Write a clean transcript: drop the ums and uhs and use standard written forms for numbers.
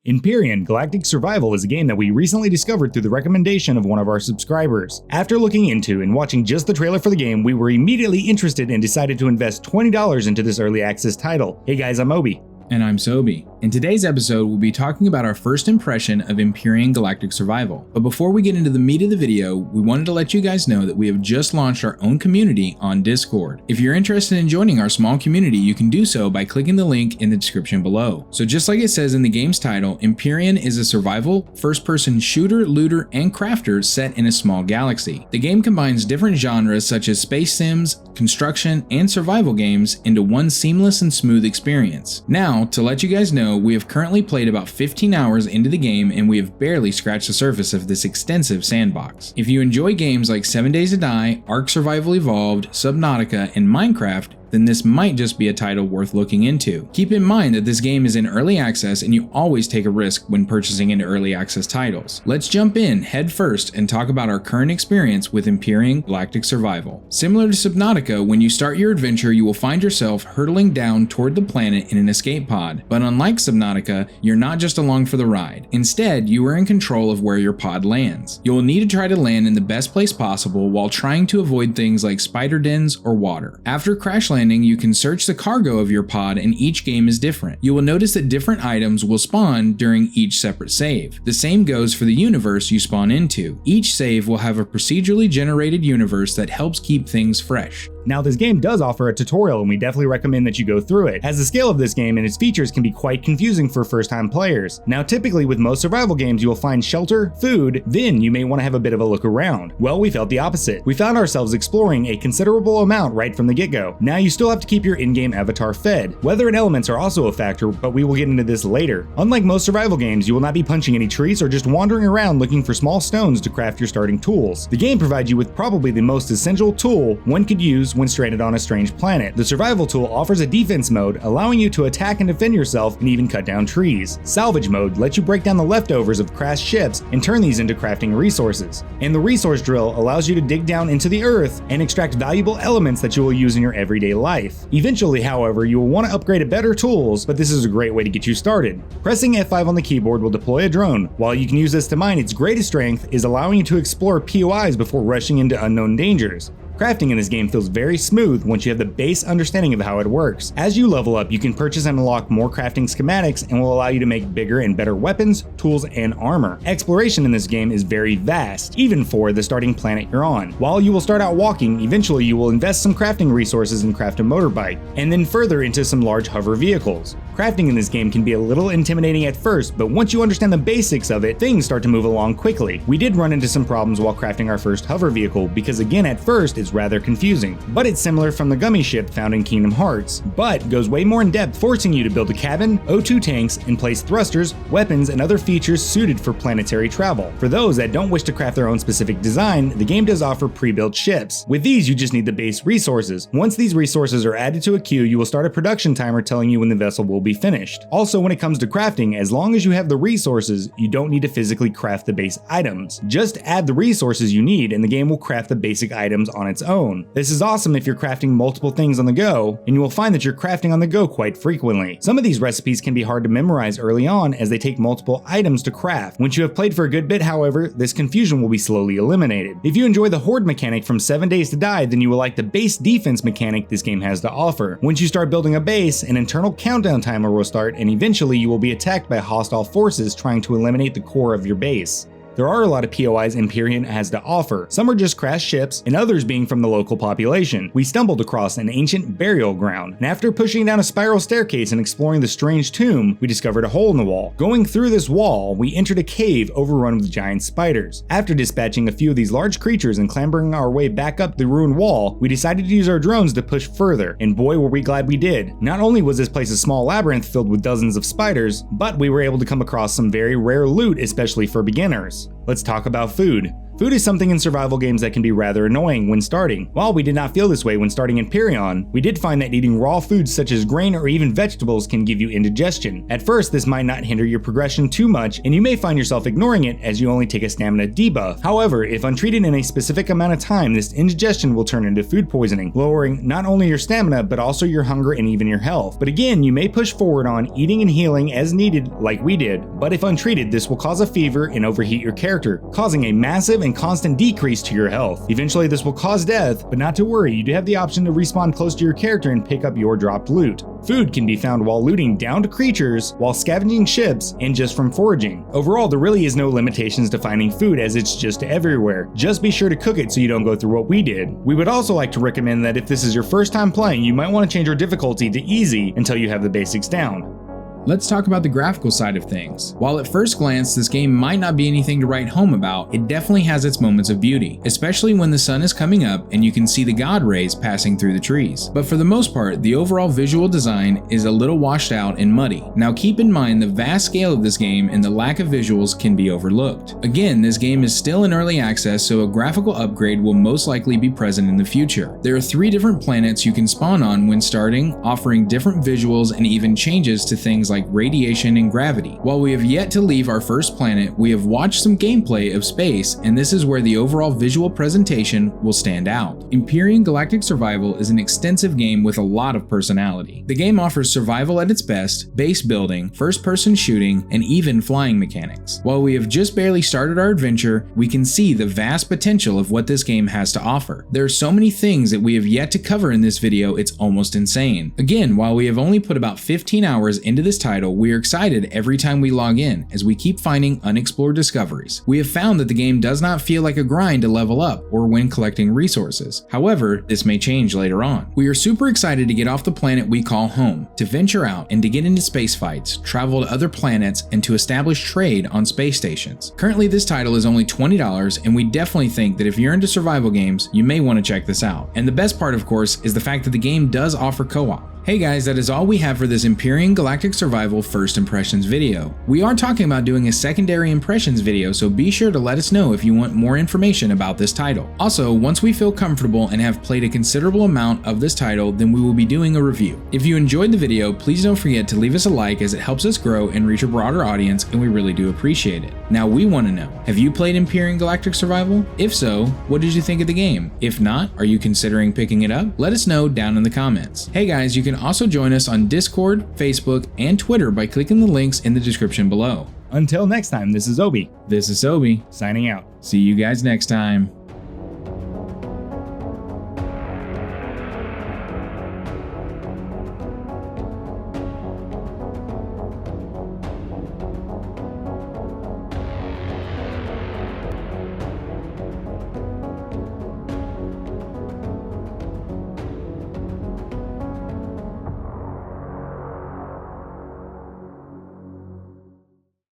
Empyrion Galactic Survival is a game that we recently discovered through the recommendation of one of our subscribers. After looking into and watching just the trailer for the game, we were immediately interested and decided to invest $20 into this early access title. Hey guys, I'm Obi. And I'm Sobi. In today's episode, we'll be talking about our first impression of Empyrion Galactic Survival. But before we get into the meat of the video, we wanted to let you guys know that we have just launched our own community on Discord. If you're interested in joining our small community, you can do so by clicking the link in the description below. So just like it says in the game's title, Empyrion is a survival, first-person shooter, looter, and crafter set in a small galaxy. The game combines different genres such as space sims, construction, and survival games into one seamless and smooth experience. Now, to let you guys know, we have currently played about 15 hours into the game and we have barely scratched the surface of this extensive sandbox. If you enjoy games like 7 Days to Die, Ark Survival Evolved, Subnautica, and Minecraft, then this might just be a title worth looking into. Keep in mind that this game is in early access and you always take a risk when purchasing into early access titles. Let's jump in head first and talk about our current experience with Empyrion Galactic Survival. Similar to Subnautica, when you start your adventure, you will find yourself hurtling down toward the planet in an escape pod. But unlike Subnautica, you're not just along for the ride. Instead, you are in control of where your pod lands. You will need to try to land in the best place possible while trying to avoid things like spider dens or water. After crash landing, you can search the cargo of your pod and each game is different. You will notice that different items will spawn during each separate save. The same goes for the universe you spawn into. Each save will have a procedurally generated universe that helps keep things fresh. Now, this game does offer a tutorial and we definitely recommend that you go through it, as the scale of this game and its features can be quite confusing for first-time players. Now, typically with most survival games, you will find shelter, food, then you may want to have a bit of a look around. Well, we felt the opposite. We found ourselves exploring a considerable amount right from the get-go. Now, you still have to keep your in-game avatar fed. Weather and elements are also a factor, but we will get into this later. Unlike most survival games, you will not be punching any trees or just wandering around looking for small stones to craft your starting tools. The game provides you with probably the most essential tool one could use when stranded on a strange planet. The survival tool offers a defense mode, allowing you to attack and defend yourself and even cut down trees. Salvage mode lets you break down the leftovers of crashed ships and turn these into crafting resources. And the resource drill allows you to dig down into the earth and extract valuable elements that you will use in your everyday life. Eventually, however, you will want to upgrade to better tools, but this is a great way to get you started. Pressing F5 on the keyboard will deploy a drone. While you can use this to mine, its greatest strength is allowing you to explore POIs before rushing into unknown dangers. Crafting in this game feels very smooth once you have the base understanding of how it works. As you level up, you can purchase and unlock more crafting schematics and will allow you to make bigger and better weapons, tools, and armor. Exploration in this game is very vast, even for the starting planet you're on. While you will start out walking, eventually you will invest some crafting resources and craft a motorbike, and then further into some large hover vehicles. Crafting in this game can be a little intimidating at first, but once you understand the basics of it, things start to move along quickly. We did run into some problems while crafting our first hover vehicle, because again at first it's rather confusing, but it's similar from the gummy ship found in Kingdom Hearts, but goes way more in depth, forcing you to build a cabin, O2 tanks, and place thrusters, weapons, and other features suited for planetary travel. For those that don't wish to craft their own specific design, the game does offer pre-built ships. With these, you just need the base resources. Once these resources are added to a queue, you will start a production timer telling you when the vessel will be finished. Also, when it comes to crafting, as long as you have the resources, you don't need to physically craft the base items. Just add the resources you need and the game will craft the basic items on its own. This is awesome if you're crafting multiple things on the go, and you will find that you're crafting on the go quite frequently. Some of these recipes can be hard to memorize early on as they take multiple items to craft. Once you have played for a good bit, however, this confusion will be slowly eliminated. If you enjoy the horde mechanic from 7 Days to Die, then you will like the base defense mechanic this game has to offer. Once you start building a base, an internal countdown timer will start, and eventually you will be attacked by hostile forces trying to eliminate the core of your base. There are a lot of POIs Empyrion has to offer. Some are just crashed ships, and others being from the local population. We stumbled across an ancient burial ground, and after pushing down a spiral staircase and exploring the strange tomb, we discovered a hole in the wall. Going through this wall, we entered a cave overrun with giant spiders. After dispatching a few of these large creatures and clambering our way back up the ruined wall, we decided to use our drones to push further, and boy were we glad we did. Not only was this place a small labyrinth filled with dozens of spiders, but we were able to come across some very rare loot, especially for beginners. Let's talk about food. Food is something in survival games that can be rather annoying when starting. While we did not feel this way when starting Empyrion, we did find that eating raw foods such as grain or even vegetables can give you indigestion. At first, this might not hinder your progression too much, and you may find yourself ignoring it as you only take a stamina debuff. However, if untreated in a specific amount of time, this indigestion will turn into food poisoning, lowering not only your stamina but also your hunger and even your health. But again, you may push forward on eating and healing as needed like we did, but if untreated, this will cause a fever and overheat your character, causing a massive and constant decrease to your health. Eventually this will cause death, but not to worry, you do have the option to respawn close to your character and pick up your dropped loot. Food can be found while looting downed creatures, while scavenging ships, and just from foraging. Overall, there really is no limitations to finding food as it's just everywhere. Just be sure to cook it so you don't go through what we did. We would also like to recommend that if this is your first time playing, you might want to change your difficulty to easy until you have the basics down. Let's talk about the graphical side of things. While at first glance this game might not be anything to write home about, it definitely has its moments of beauty, especially when the sun is coming up and you can see the god rays passing through the trees. But for the most part, the overall visual design is a little washed out and muddy. Now keep in mind the vast scale of this game and the lack of visuals can be overlooked. Again, this game is still in early access, so a graphical upgrade will most likely be present in the future. There are 3 different planets you can spawn on when starting, offering different visuals and even changes to things like radiation and gravity. While we have yet to leave our first planet, we have watched some gameplay of space, and this is where the overall visual presentation will stand out. Empyrion Galactic Survival is an extensive game with a lot of personality. The game offers survival at its best, base building, first-person shooting, and even flying mechanics. While we have just barely started our adventure, we can see the vast potential of what this game has to offer. There are so many things that we have yet to cover in this video, it's almost insane. Again, while we have only put about 15 hours into this title, we are excited every time we log in as we keep finding unexplored discoveries. We have found that the game does not feel like a grind to level up or when collecting resources. However, this may change later on. We are super excited to get off the planet we call home, to venture out and to get into space fights, travel to other planets, and to establish trade on space stations. Currently, this title is only $20, and we definitely think that if you're into survival games, you may want to check this out. And the best part, of course, is the fact that the game does offer co-op. Hey guys, that is all we have for this Empyrion Galactic Survival First Impressions video. We are talking about doing a secondary impressions video, so be sure to let us know if you want more information about this title. Also, once we feel comfortable and have played a considerable amount of this title, then we will be doing a review. If you enjoyed the video, please don't forget to leave us a like as it helps us grow and reach a broader audience, and we really do appreciate it. Now we want to know, have you played Empyrion Galactic Survival? If so, what did you think of the game? If not, are you considering picking it up? Let us know down in the comments. Hey guys, you can also join us on Discord, Facebook, and Twitter by clicking the links in the description below. Until next time, this is Obi. This is Obi, Signing out. see you guys next time.